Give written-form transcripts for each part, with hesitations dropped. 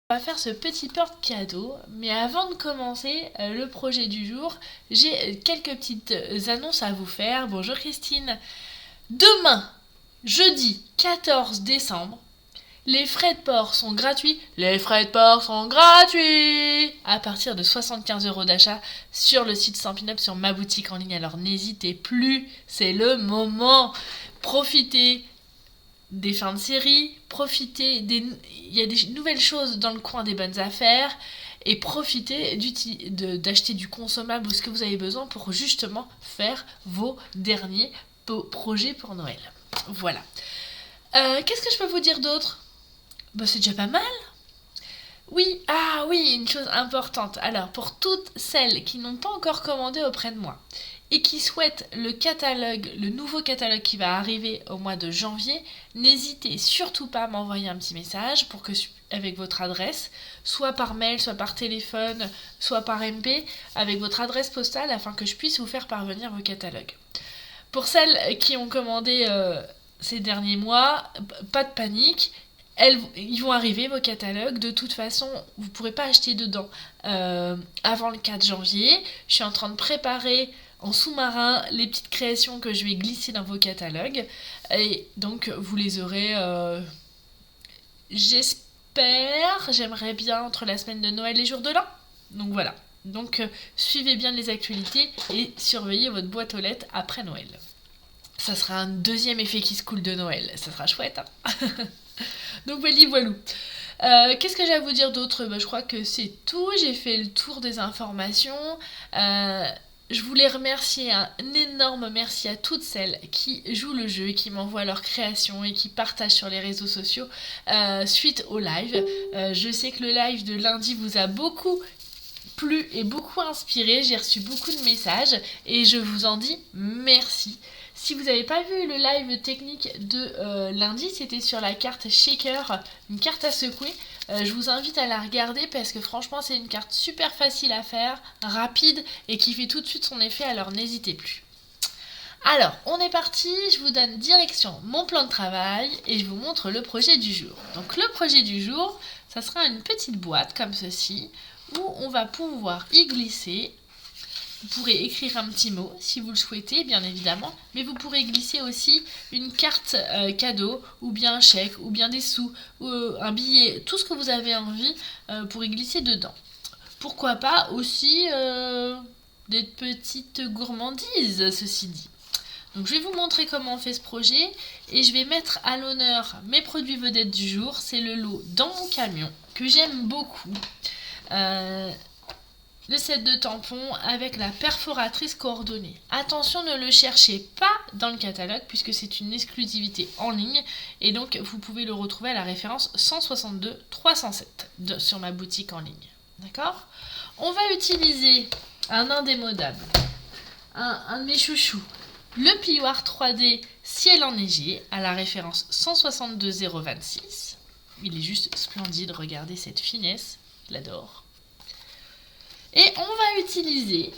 On va faire ce petit porte-cadeau, mais avant de commencer le projet du jour, j'ai quelques petites annonces à vous faire. Bonjour Christine. Demain, jeudi 14 décembre, les frais de port sont gratuits. Les frais de port sont gratuits à partir de 75 € d'achat sur le site Stampin' Up, sur ma boutique en ligne. Alors n'hésitez plus, c'est le moment. Profitez des fins de série, il y a des nouvelles choses dans le coin des bonnes affaires, et profitez d'acheter du consommable ou ce que vous avez besoin pour justement faire vos derniers projets pour Noël. Voilà. Qu'est-ce que je peux vous dire d'autre ? C'est déjà pas mal. Oui, une chose importante. Alors, pour toutes celles qui n'ont pas encore commandé auprès de moi et qui souhaitent le nouveau catalogue qui va arriver au mois de janvier, n'hésitez surtout pas à m'envoyer un petit message avec votre adresse, soit par mail, soit par téléphone, soit par MP, avec votre adresse postale afin que je puisse vous faire parvenir vos catalogues. Pour celles qui ont commandé ces derniers mois, pas de panique. Ils vont arriver, vos catalogues. De toute façon, vous ne pourrez pas acheter dedans avant le 4 janvier. Je suis en train de préparer en sous-marin les petites créations que je vais glisser dans vos catalogues. Et donc, vous les aurez, j'aimerais bien, entre la semaine de Noël et les jours de l'an. Donc voilà. Donc, suivez bien les actualités et surveillez votre boîte aux lettres après Noël. Ça sera un deuxième effet qui se coule de Noël. Ça sera chouette, hein. Donc voilà. Qu'est-ce que j'ai à vous dire d'autre ? Je crois que c'est tout. J'ai fait le tour des informations. Je voulais remercier, un énorme merci à toutes celles qui jouent le jeu, qui m'envoient leurs créations et qui partagent sur les réseaux sociaux suite au live. Je sais que le live de lundi vous a beaucoup plu et beaucoup inspiré. J'ai reçu beaucoup de messages et je vous en dis merci. Si vous n'avez pas vu le live technique de lundi, c'était sur la carte Shaker, une carte à secouer. Je vous invite à la regarder parce que franchement c'est une carte super facile à faire, rapide et qui fait tout de suite son effet, alors n'hésitez plus. Alors, on est parti, je vous donne direction mon plan de travail et je vous montre le projet du jour. Donc le projet du jour, ça sera une petite boîte comme ceci où on va pouvoir y glisser. Vous pourrez écrire un petit mot si vous le souhaitez, bien évidemment, mais vous pourrez glisser aussi une carte cadeau, ou bien un chèque, ou bien des sous, ou un billet, tout ce que vous avez envie pour y glisser dedans. Pourquoi pas aussi des petites gourmandises, ceci dit. Donc je vais vous montrer comment on fait ce projet, et je vais mettre à l'honneur mes produits vedettes du jour. C'est le lot dans mon camion, que j'aime beaucoup. Le set de tampons avec la perforatrice coordonnée. Attention, ne le cherchez pas dans le catalogue puisque c'est une exclusivité en ligne et donc vous pouvez le retrouver à la référence 162 307 sur ma boutique en ligne. D'accord ? On va utiliser un indémodable, un de mes chouchous, le plioir 3D ciel enneigé à la référence 162 026. Il est juste splendide, regardez cette finesse, je l'adore. Et on va utiliser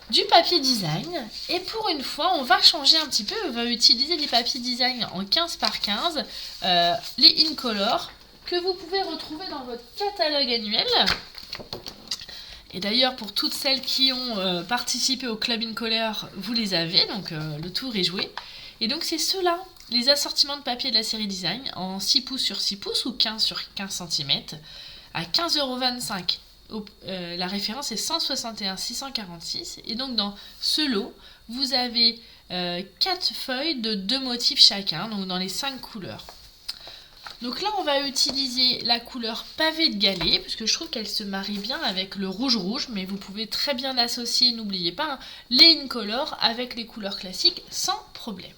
du papier design. Et pour une fois, on va changer un petit peu. On va utiliser des papiers design en 15 par 15. Les Incolor que vous pouvez retrouver dans votre catalogue annuel. Et d'ailleurs, pour toutes celles qui ont participé au Club Incolor, vous les avez. Donc le tour est joué. Et donc c'est ceux-là, les assortiments de papier de la série design en 6 pouces sur 6 pouces ou 15 sur 15 cm à 15,25 €. La référence est 161 646 et donc dans ce lot vous avez 4 feuilles de 2 motifs chacun, donc dans les 5 couleurs. Donc là on va utiliser la couleur pavé de galet puisque je trouve qu'elle se marie bien avec le rouge, mais vous pouvez très bien associer, n'oubliez pas, hein, les Incolor avec les couleurs classiques sans problème.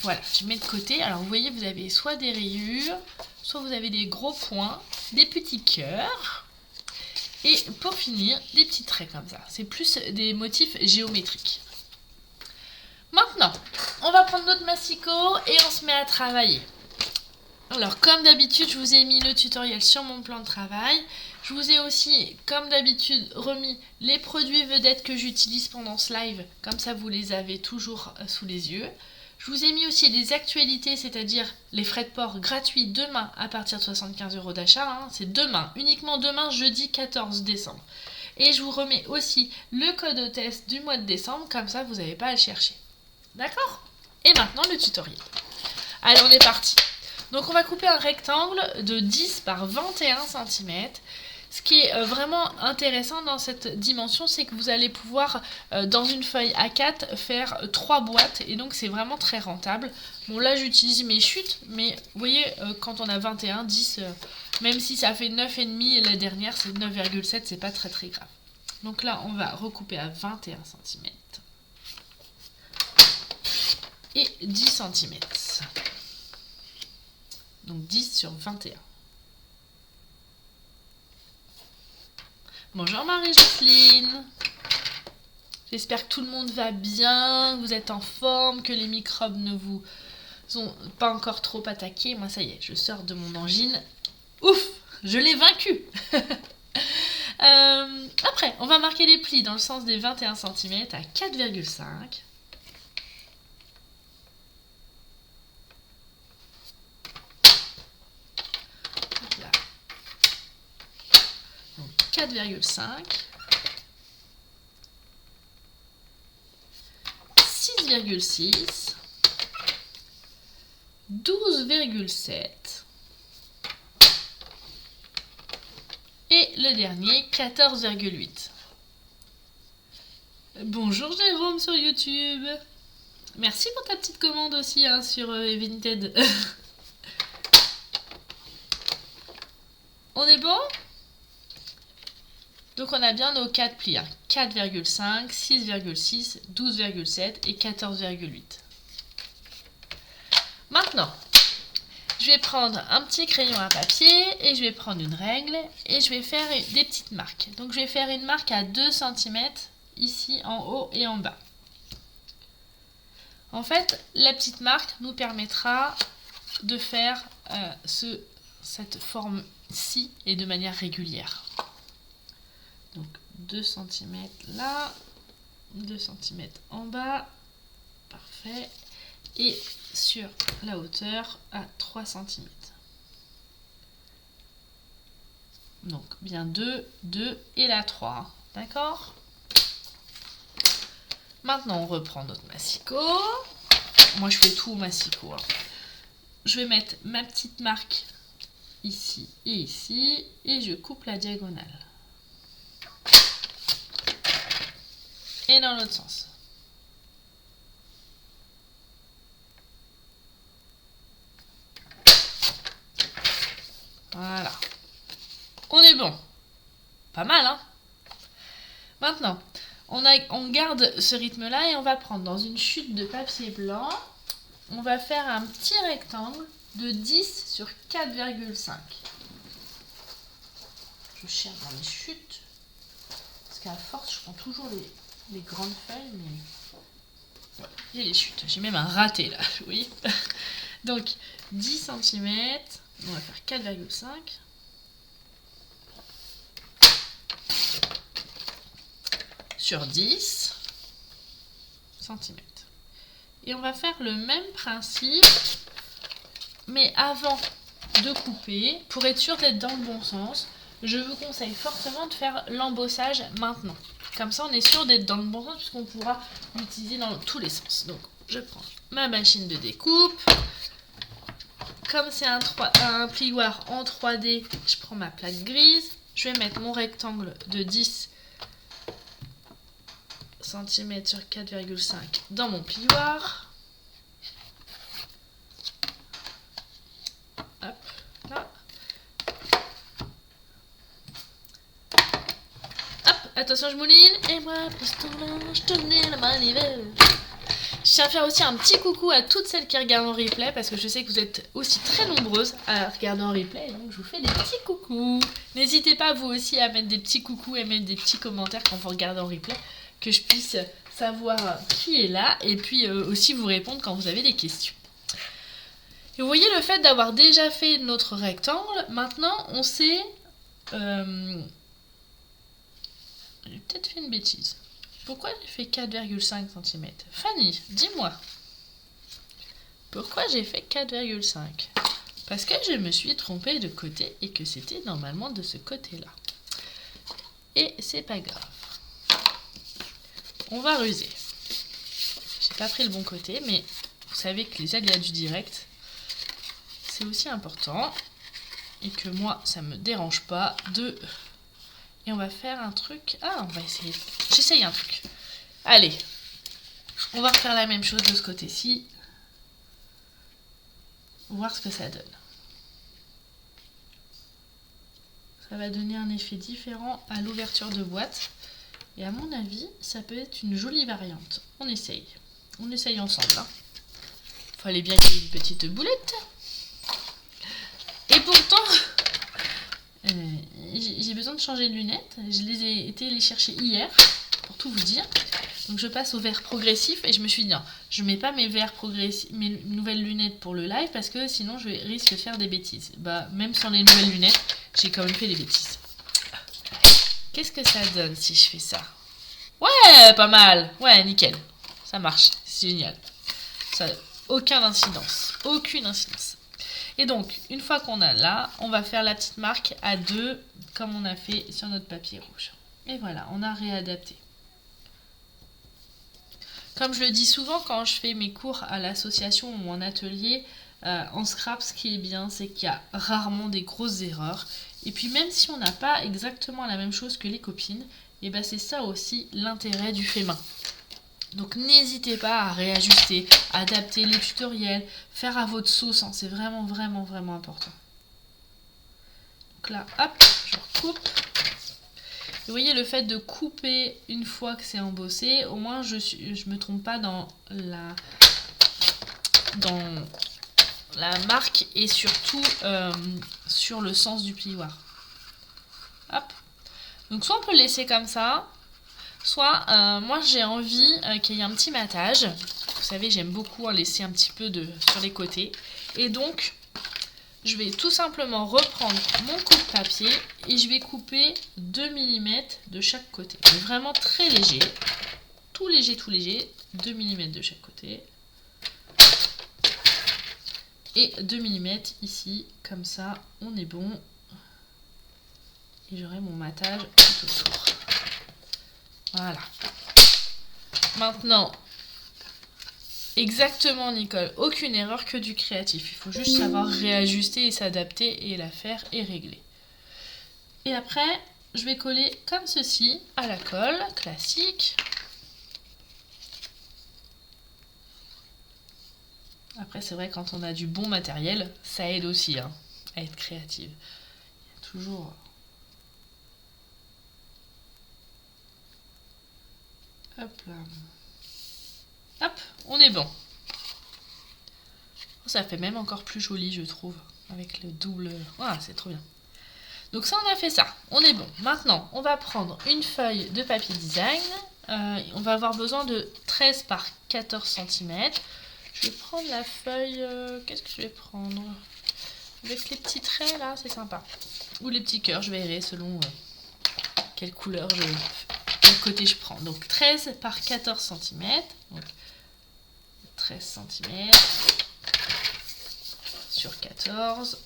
Voilà, je mets de côté. Alors vous voyez, vous avez soit des rayures, soit vous avez des gros points, des petits cœurs. Et pour finir, des petits traits comme ça. C'est plus des motifs géométriques. Maintenant, on va prendre notre massicot et on se met à travailler. Alors, comme d'habitude, je vous ai mis le tutoriel sur mon plan de travail. Je vous ai aussi, comme d'habitude, remis les produits vedettes que j'utilise pendant ce live. Comme ça, vous les avez toujours sous les yeux. Je vous ai mis aussi les actualités, c'est-à-dire les frais de port gratuits demain à partir de 75 € d'achat. Hein. C'est demain, uniquement demain, jeudi 14 décembre. Et je vous remets aussi le code au test du mois de décembre, comme ça vous n'avez pas à le chercher. D'accord? Et maintenant le tutoriel. Allez, on est parti. Donc on va couper un rectangle de 10 par 21 cm. Ce qui est vraiment intéressant dans cette dimension, c'est que vous allez pouvoir, dans une feuille A4, faire 3 boîtes. Et donc c'est vraiment très rentable. Bon là j'utilise mes chutes, mais vous voyez, quand on a 21, 10, même si ça fait 9,5 et la dernière c'est 9,7, c'est pas très très grave. Donc là on va recouper à 21 cm. Et 10 cm. Donc 10 sur 21. Bonjour Marie-Jocelyne. J'espère que tout le monde va bien, que vous êtes en forme, que les microbes ne vous ont pas encore trop attaqué. Moi ça y est, je sors de mon angine. Ouf, je l'ai vaincu. Après, on va marquer les plis dans le sens des 21 cm à 4,5. Voilà. Donc 4,5. 6,6. 12,7. Et le dernier, 14,8. Bonjour Jérôme sur YouTube. Merci pour ta petite commande aussi hein, sur Vinted. On est bon? Donc on a bien nos 4 plis. Hein. 4,5, 6,6, 12,7 et 14,8. Maintenant, je vais prendre un petit crayon à papier et je vais prendre une règle et je vais faire des petites marques. Donc je vais faire une marque à 2 cm ici en haut et en bas. En fait, la petite marque nous permettra de faire cette forme-ci et de manière régulière. Donc 2 cm là, 2 cm en bas, parfait. Et sur la hauteur à 3 cm. Donc bien 2, 2 et la 3. D'accord? Maintenant on reprend notre massicot. Moi je fais tout au massicot. Hein. Je vais mettre ma petite marque ici et ici. Et je coupe la diagonale. Et dans l'autre sens. Voilà. On est bon. Pas mal, hein? Maintenant, on garde ce rythme-là et on va prendre dans une chute de papier blanc, on va faire un petit rectangle de 10 sur 4,5. Je cherche dans mes chutes, parce qu'à force, je prends toujours les grandes feuilles, mais... Ouais, j'ai les chutes. J'ai même un raté, là, oui. Donc, 10 cm, on va faire 4,5. Sur 10 cm. Et on va faire le même principe, mais avant de couper, pour être sûr d'être dans le bon sens, je vous conseille fortement de faire l'embossage maintenant. Comme ça, on est sûr d'être dans le bon sens, puisqu'on pourra l'utiliser dans tous les sens. Donc, je prends ma machine de découpe. Comme c'est un plioir en 3D, je prends ma plaque grise. Je vais mettre mon rectangle de 10 cm sur 4,5 dans mon plioir. Hop, là. Hop, attention, je mouline. Et moi, je tenais la manivelle. Je tiens à faire aussi un petit coucou à toutes celles qui regardent en replay, parce que je sais que vous êtes aussi très nombreuses à regarder en replay, donc je vous fais des petits coucous. N'hésitez pas vous aussi à mettre des petits coucous et mettre des petits commentaires quand vous regardez en replay, que je puisse savoir qui est là, et puis aussi vous répondre quand vous avez des questions. Et vous voyez, le fait d'avoir déjà fait notre rectangle, maintenant on sait... J'ai peut-être fait une bêtise. Pourquoi j'ai fait 4,5 cm? Fanny, dis-moi. Pourquoi j'ai fait 4,5? Parce que je me suis trompée de côté et que c'était normalement de ce côté-là. Et c'est pas grave. On va ruser. J'ai pas pris le bon côté, mais vous savez que les aléas du direct, c'est aussi important. Et que moi, ça me dérange pas de... Et on va faire un truc... Ah, on va essayer... J'essaye un truc. Allez. On va refaire la même chose de ce côté-ci. Voir ce que ça donne. Ça va donner un effet différent à l'ouverture de boîte. Et à mon avis, ça peut être une jolie variante. On essaye. On essaye ensemble. Hein. Fallait bien qu'il y ait une petite boulette. Et pourtant, j'ai besoin de changer de lunettes. Je les ai été les chercher hier, pour tout vous dire. Donc je passe au verre progressif et je me suis dit, non, je mets pas mes verres progressifs, mes nouvelles lunettes pour le live parce que sinon je risque de faire des bêtises. Bah, même sans les nouvelles lunettes, j'ai quand même fait des bêtises. Qu'est-ce que ça donne si je fais ça? Ouais, pas mal. Ouais, nickel. Ça marche. C'est génial. Ça, aucune incidence. Aucune incidence. Et donc, une fois qu'on a là, on va faire la petite marque à 2, comme on a fait sur notre papier rouge. Et voilà, on a réadapté. Comme je le dis souvent quand je fais mes cours à l'association ou en atelier, en scrap, ce qui est bien, c'est qu'il y a rarement des grosses erreurs. Et puis même si on n'a pas exactement la même chose que les copines, et ben c'est ça aussi l'intérêt du fait main. Donc n'hésitez pas à réajuster, adapter les tutoriels, faire à votre sauce, hein, c'est vraiment important. Donc là, hop, je recoupe. Vous voyez, le fait de couper une fois que c'est embossé, au moins je me trompe pas dans la marque et surtout sur le sens du plioir. Hop. Donc soit on peut le laisser comme ça, soit moi j'ai envie qu'il y ait un petit matage. Vous savez, j'aime beaucoup en laisser un petit peu sur les côtés. Et donc, je vais tout simplement reprendre mon coupe-papier et je vais couper 2 mm de chaque côté. Donc vraiment très léger. Tout léger, 2 mm de chaque côté. Et 2 mm ici, comme ça, on est bon. Et j'aurai mon matage tout autour. Voilà. Maintenant, exactement Nicole, aucune erreur, que du créatif. Il faut juste savoir réajuster et s'adapter et la faire et régler. Et après, je vais coller comme ceci à la colle, classique. Après, c'est vrai, quand on a du bon matériel, ça aide aussi hein, à être créative. Il y a toujours... Hop là. Hop, on est bon. Ça fait même encore plus joli, je trouve, avec le double... Ah, c'est trop bien. Donc ça, on a fait ça. On est bon. Maintenant, on va prendre une feuille de papier design. On va avoir besoin de 13 par 14 cm. Je vais prendre la feuille... Qu'est-ce que je vais prendre? Avec les petits traits, là, c'est sympa. Ou les petits cœurs, je verrai selon quelle couleur quel côté je prends. Donc 13 par 14 cm. Donc 13 cm sur 14.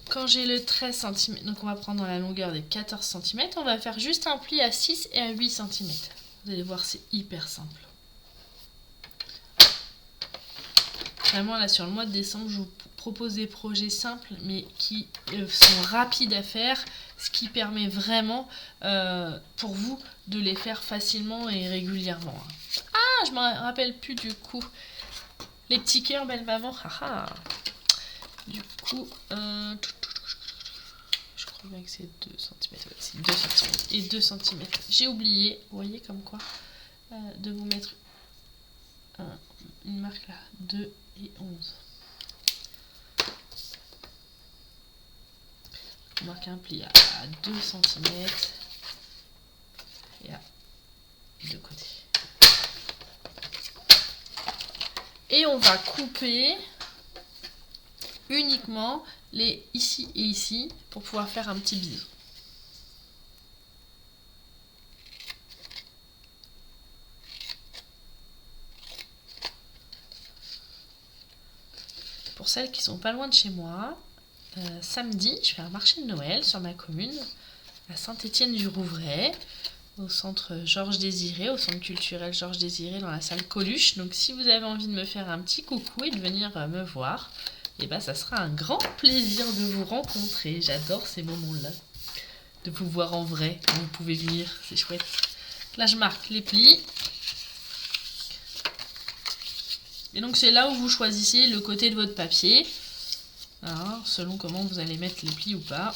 Quand j'ai le 13 cm, donc on va prendre la longueur des 14 cm, on va faire juste un pli à 6 et à 8 cm. Vous allez voir, c'est hyper simple. Vraiment, là, sur le mois de décembre, je vous propose des projets simples, mais qui sont rapides à faire, ce qui permet vraiment pour vous de les faire facilement et régulièrement. Ah, je me rappelle plus du coup. Les petits cœurs, belle maman. Haha. Du coup, je crois bien que c'est 2 cm. Ouais, c'est 2 cm et 2 cm. J'ai oublié, vous voyez comme quoi, de vous mettre une marque là, 2 et 11. On marque un pli à 2 cm et à deux côtés. Et on va couper uniquement les ici et ici pour pouvoir faire un petit bisou. pour celles qui sont pas loin de chez moi, samedi, je fais un marché de Noël sur ma commune, à Saint-Étienne-du-Rouvray, au centre Georges Désiré, au centre culturel Georges Désiré, dans la salle Coluche. Donc si vous avez envie de me faire un petit coucou et de venir me voir, et ben ça sera un grand plaisir de vous rencontrer. J'adore ces moments-là, de vous voir en vrai quand vous pouvez venir, c'est chouette. Là je marque les plis. Et donc c'est là où vous choisissez le côté de votre papier, hein, selon comment vous allez mettre les plis ou pas.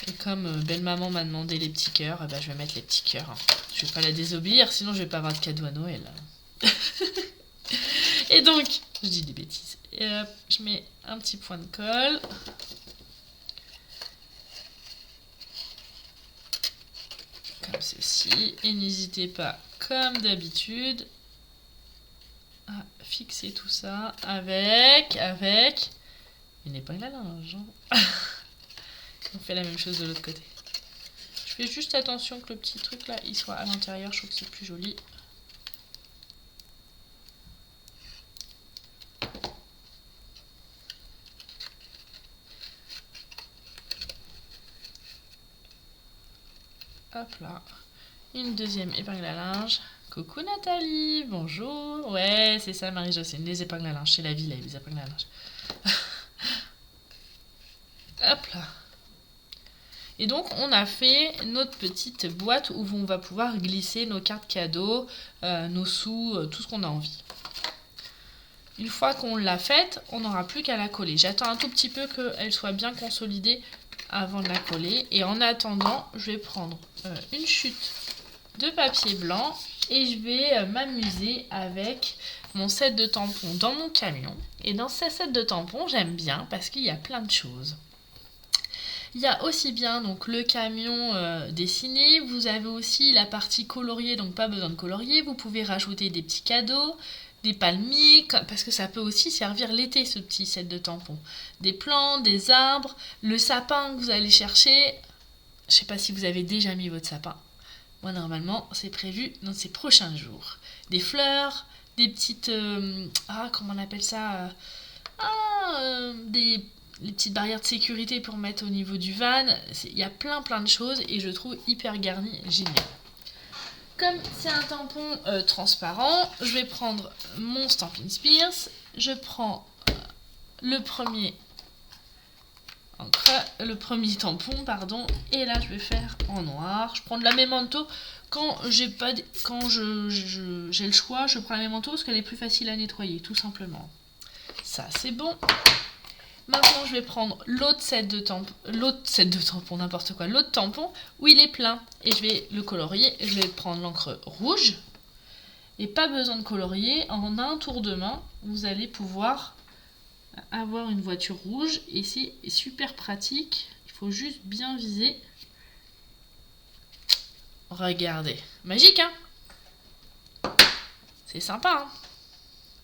Et comme belle maman m'a demandé les petits cœurs, je vais mettre les petits cœurs. Je vais pas la désobéir, sinon je vais pas avoir de cadeau à Noël. Et donc, je dis des bêtises. Et hop, je mets un petit point de colle. Comme ceci. Et n'hésitez pas, comme d'habitude, à fixer tout ça avec une épingle à linge. On fait la même chose de l'autre côté. Je fais juste attention que le petit truc là, il soit à l'intérieur. Je trouve que c'est plus joli. Hop là. Une deuxième épingle à linge. Coucou Nathalie, bonjour. Ouais, c'est ça Marie-Jocelyne, les épingles à linge. C'est la ville avec les épingles à linge. Hop là. Et donc on a fait notre petite boîte où on va pouvoir glisser nos cartes cadeaux, nos sous, tout ce qu'on a envie. Une fois qu'on l'a faite, on n'aura plus qu'à la coller. J'attends un tout petit peu qu'elle soit bien consolidée avant de la coller. Et en attendant, je vais prendre une chute de papier blanc et je vais m'amuser avec mon set de tampons dans mon camion. Et dans ce set de tampons, j'aime bien parce qu'il y a plein de choses. Il y a aussi bien donc le camion dessiné, vous avez aussi la partie coloriée, donc pas besoin de colorier, vous pouvez rajouter des petits cadeaux, des palmiers, parce que ça peut aussi servir l'été ce petit set de tampons. Des plantes, des arbres, le sapin que vous allez chercher, je sais pas si vous avez déjà mis votre sapin. Moi normalement c'est prévu dans ces prochains jours. Des fleurs, des petites... comment on appelle ça les petites barrières de sécurité pour mettre au niveau du van. Il y a plein de choses et je trouve hyper garni, génial. Comme c'est un tampon transparent, je vais prendre mon Stampin' Spears. Je prends le premier tampon, pardon, et là je vais faire en noir. Je prends de la Memento. Quand j'ai le choix, je prends la Memento parce qu'elle est plus facile à nettoyer, tout simplement. Ça c'est bon. Maintenant, je vais prendre l'autre tampon où il est plein. Et je vais le colorier. Je vais prendre l'encre rouge. Et pas besoin de colorier. En un tour de main, vous allez pouvoir avoir une voiture rouge. Et c'est super pratique. Il faut juste bien viser. Regardez. Magique, hein? C'est sympa, hein?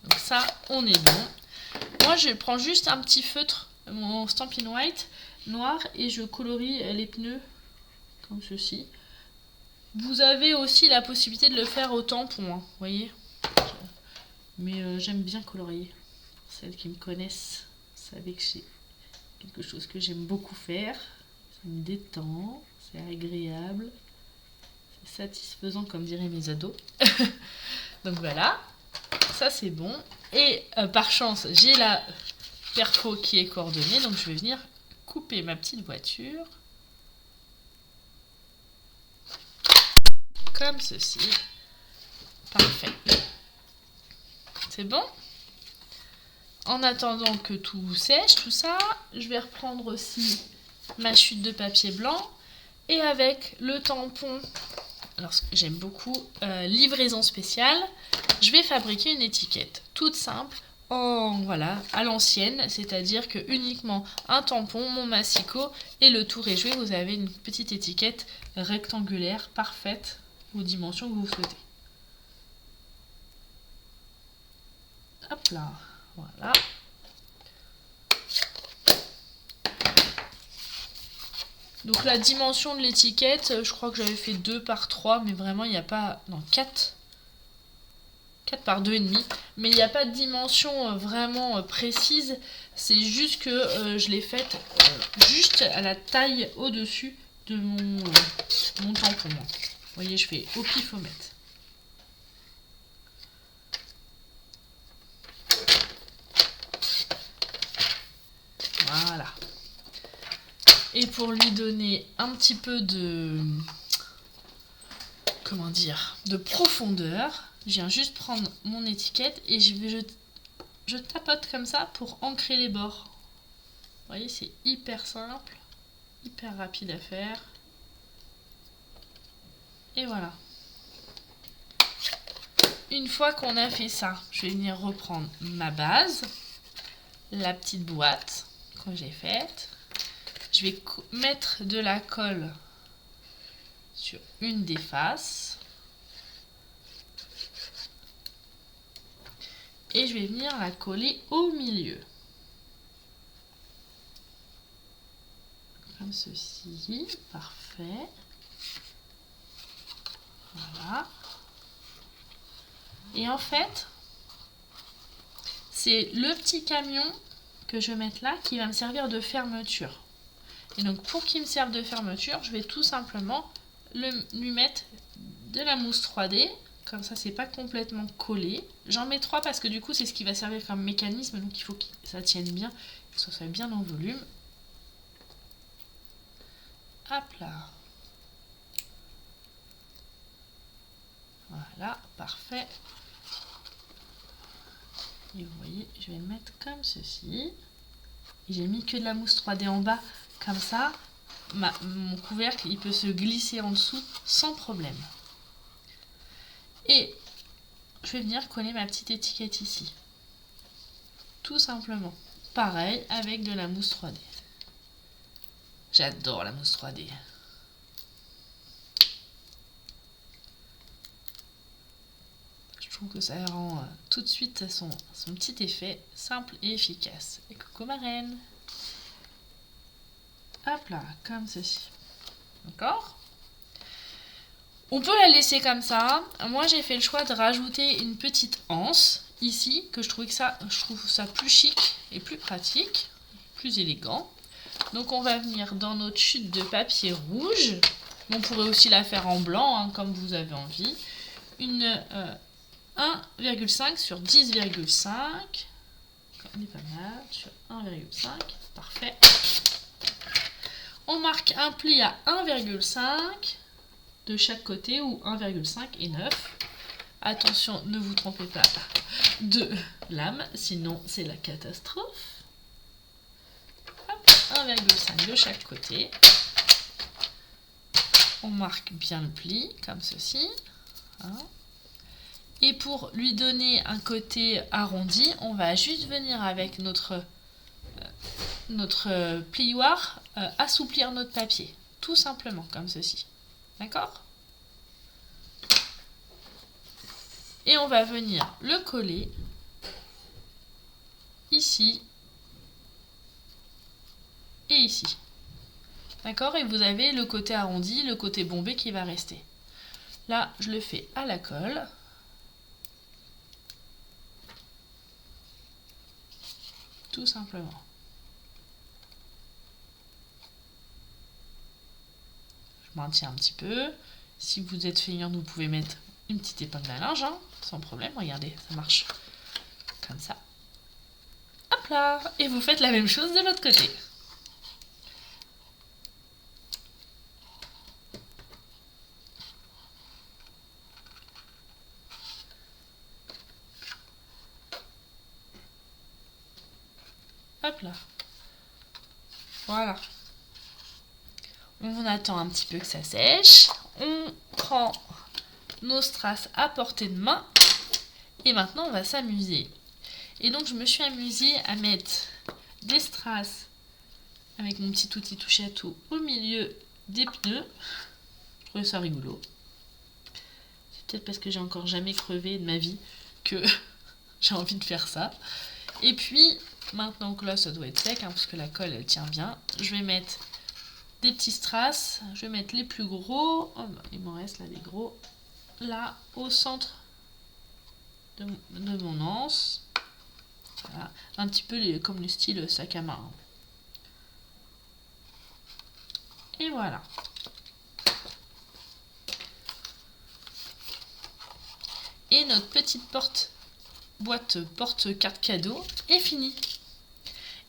Donc ça, on est bon. Moi, je prends juste un petit feutre, mon Stampin' White noir, et je colorie les pneus comme ceci. Vous avez aussi la possibilité de le faire au tampon, hein, vous voyez. Mais j'aime bien colorier. Celles qui me connaissent savent que c'est quelque chose que j'aime beaucoup faire. Ça me détend, c'est agréable, c'est satisfaisant comme diraient mes ados. Donc voilà, ça c'est bon. Et par chance, j'ai la perfo qui est coordonnée, donc je vais venir couper ma petite voiture. Comme ceci. Parfait. C'est bon? En attendant que tout sèche, tout ça, je vais reprendre aussi ma chute de papier blanc. Et avec le tampon, alors j'aime beaucoup, livraison spéciale, je vais fabriquer une étiquette toute simple, à l'ancienne, c'est-à-dire que uniquement un tampon, mon massicot et le tour est joué, vous avez une petite étiquette rectangulaire parfaite aux dimensions que vous souhaitez. Hop là, voilà. Donc la dimension de l'étiquette, je crois que j'avais fait 2 par 3, mais vraiment il n'y a pas... Non, 4. 4 par 2,5. Mais il n'y a pas de dimension vraiment précise. C'est juste que je l'ai faite juste à la taille au-dessus de mon tampon. Vous voyez, je fais au pifomètre. Voilà. Et pour lui donner un petit peu de... comment dire, de profondeur, je viens juste prendre mon étiquette et je tapote comme ça pour ancrer les bords. Vous voyez, c'est hyper simple, hyper rapide à faire. Et voilà. Une fois qu'on a fait ça, je vais venir reprendre ma base, la petite boîte que j'ai faite. Je vais mettre de la colle sur une des faces. Et je vais venir la coller au milieu. Comme ceci. Parfait. Voilà. Et en fait, c'est le petit camion que je vais mettre là qui va me servir de fermeture. Et donc pour qu'il me serve de fermeture, je vais tout simplement lui mettre de la mousse 3D. Comme ça, c'est pas complètement collé. J'en mets 3 parce que du coup, c'est ce qui va servir comme mécanisme. Donc il faut que ça tienne bien, que ça soit bien en volume. Hop là. Voilà, parfait. Et vous voyez, je vais le mettre comme ceci. J'ai mis que de la mousse 3D en bas, comme ça, mon couvercle, il peut se glisser en dessous sans problème. Et je vais venir coller ma petite étiquette ici. Tout simplement. Pareil, avec de la mousse 3D. J'adore la mousse 3D. Je trouve que ça rend tout de suite son petit effet simple et efficace. Et coucou ma reine. Hop là, comme ceci. D'accord ? On peut la laisser comme ça. Moi, j'ai fait le choix de rajouter une petite anse ici, que je trouve ça plus chic et plus pratique, plus élégant. Donc, on va venir dans notre chute de papier rouge. On pourrait aussi la faire en blanc, hein, comme vous avez envie. Une 1,5 sur 10,5. On est pas mal sur 1,5. Parfait. On marque un pli à 1,5 de chaque côté ou 1,5 et 9. Attention, ne vous trompez pas de lame, sinon c'est la catastrophe. 1,5 de chaque côté. On marque bien le pli, comme ceci. Hein. Et pour lui donner un côté arrondi, on va juste venir avec notre plioir assouplir notre papier. Tout simplement, comme ceci. D'accord ? Et on va venir le coller ici et ici. D'accord ? Et vous avez le côté arrondi, le côté bombé qui va rester. Là, je le fais à la colle. Tout simplement. Je maintiens un petit peu. Si vous êtes feignant, vous pouvez mettre une petite épingle à linge, hein, sans problème. Regardez, ça marche comme ça. Hop là! Et vous faites la même chose de l'autre côté. Hop là. Voilà. On attend un petit peu que ça sèche. On prend nos strass à portée de main. Et maintenant, on va s'amuser. Et donc, je me suis amusée à mettre des strass avec mon petit outil touche à tout au milieu des pneus. Je trouvais ça rigolo. C'est peut-être parce que j'ai encore jamais crevé de ma vie que j'ai envie de faire ça. Et puis, maintenant que là, ça doit être sec, hein, parce que la colle, elle tient bien, je vais mettre des petits strass. Je vais mettre les plus gros. Oh, bah, il m'en reste là des gros. Là, au centre de mon anse. Voilà. Un petit peu comme le style sac à main. Et voilà. Et notre petite boîte porte-carte cadeau est finie.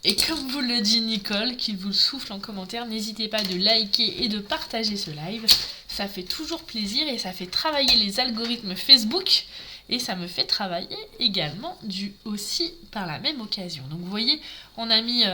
Et comme vous le dit Nicole, qu'il vous le souffle en commentaire, n'hésitez pas de liker et de partager ce live. Ça fait toujours plaisir et ça fait travailler les algorithmes Facebook. Et ça me fait travailler également aussi par la même occasion. Donc vous voyez, on a mis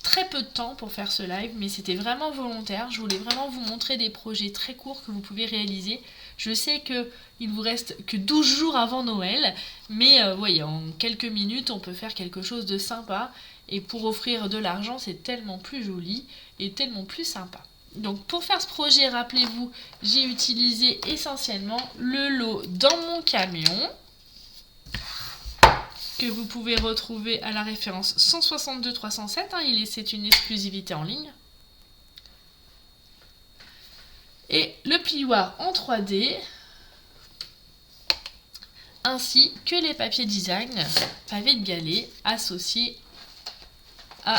très peu de temps pour faire ce live, mais c'était vraiment volontaire. Je voulais vraiment vous montrer des projets très courts que vous pouvez réaliser. Je sais qu'il vous reste que 12 jours avant Noël, mais voyez, en quelques minutes, on peut faire quelque chose de sympa. Et pour offrir de l'argent, c'est tellement plus joli et tellement plus sympa. Donc pour faire ce projet, rappelez-vous, j'ai utilisé essentiellement le lot dans mon camion, que vous pouvez retrouver à la référence 162 307, c'est une exclusivité en ligne. Et le plioir en 3D, ainsi que les papiers design, pavés de galets, associés à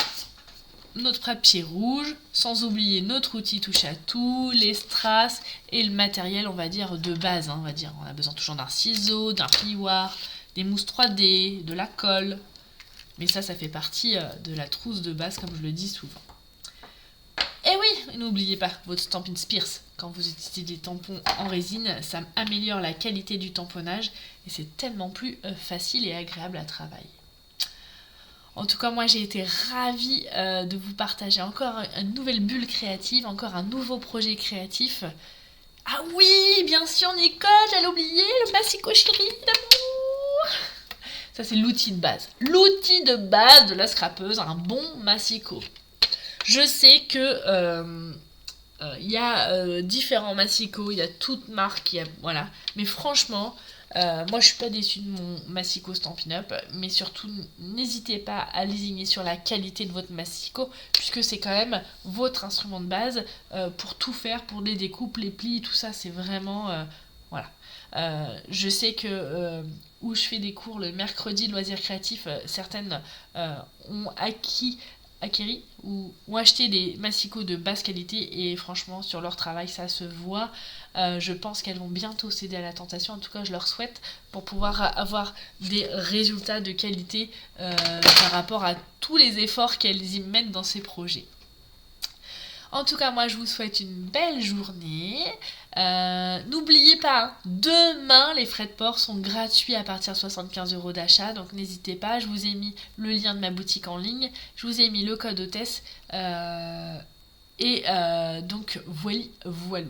notre papier rouge, sans oublier notre outil touche à tout, les strass et le matériel, on va dire, de base. On a besoin toujours d'un ciseau, d'un plioir, des mousses 3D, de la colle. Mais ça fait partie de la trousse de base, comme je le dis souvent. Et oui, n'oubliez pas votre Stampin' Spears. Quand vous utilisez des tampons en résine, ça améliore la qualité du tamponnage et c'est tellement plus facile et agréable à travailler. En tout cas, moi j'ai été ravie de vous partager encore une nouvelle bulle créative, encore un nouveau projet créatif. Ah oui, bien sûr Nicole, j'allais oublier le massicot chéri d'amour. Ça c'est l'outil de base. L'outil de base de la scrapeuse, un bon massicot. Je sais que y a différents massicots, il y a toutes marques, voilà. Mais franchement, moi je suis pas déçue de mon massicot Stampin' Up, mais surtout n'hésitez pas à lésigner sur la qualité de votre massicot, puisque c'est quand même votre instrument de base pour tout faire, pour les découpes, les plis, tout ça, c'est vraiment voilà. Je sais que où je fais des cours le mercredi loisirs créatifs, certaines ont acquis ou ont acheté des massicots de basse qualité et franchement sur leur travail ça se voit. Je pense qu'elles vont bientôt céder à la tentation, en tout cas je leur souhaite, pour pouvoir avoir des résultats de qualité par rapport à tous les efforts qu'elles y mettent dans ces projets. En tout cas, moi, je vous souhaite une belle journée. N'oubliez pas, demain, les frais de port sont gratuits à partir de 75 € d'achat. Donc, n'hésitez pas. Je vous ai mis le lien de ma boutique en ligne. Je vous ai mis le code hôtesse. Donc, voilà.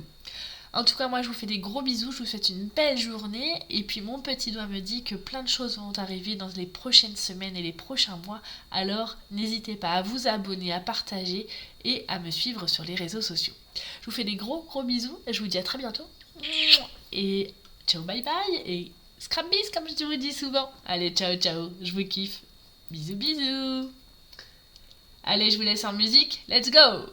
En tout cas, moi, je vous fais des gros bisous. Je vous souhaite une belle journée. Et puis, mon petit doigt me dit que plein de choses vont arriver dans les prochaines semaines et les prochains mois. Alors, n'hésitez pas à vous abonner, à partager et à me suivre sur les réseaux sociaux. Je vous fais des gros bisous. Et je vous dis à très bientôt. Et ciao, bye bye. Et scrap bis, comme je vous dis souvent. Allez, ciao. Je vous kiffe. Bisous. Allez, je vous laisse en musique. Let's go!